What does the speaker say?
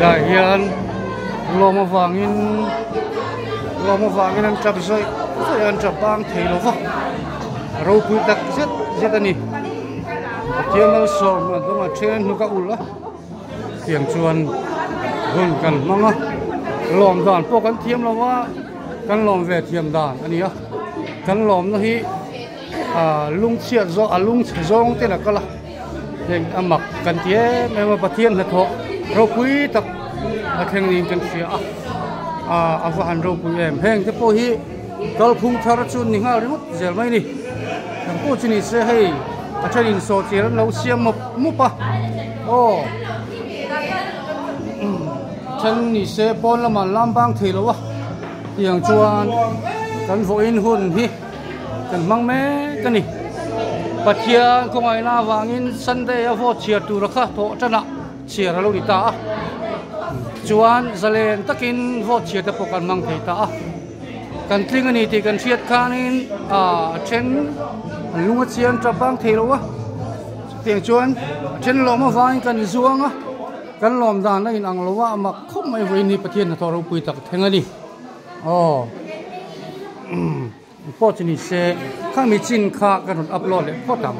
đại hiền lom vangin anh chập rồi anh chập bang thấy lo không râu bụi đặc rất anh đi tiếng nó sồn mà tôi mà trên nó cả ul á tiếng chuan hôn cần mong á lom đàn po kan thiêm lo wa kan lom về thiêm đàn anh á kan lom nó hi lung chiết zo lung zong thế là cái là nên mặc cần thế mà bắt thiên là thọ râu bụi đặc khen nhìn cần phía van râu bụi em heng thế po hi kalau phung thar chun ni nga rimut zel mai ni kan po chuni se hei acharin so tir no siam mu pa chân ni se pon la man lam bang thei lo wa tiang chuan kan vo in hun hi kan mang me kan ni pathia ko ngai na wangin sunday avo chia tu ra kha tho chana chia ra lo ni ta chuan zalen takin vo chia te po kan mang thei ta kan tling ani ti kan thiat khanin chen lunga chian trapang thelo wa tiang chuan chen loma vain kan zuanga kan lom dan na in ang lowa ma khom mai voi ni pathian na thoro pui tak thengani po chini se khang mi chin kha kan upload le photam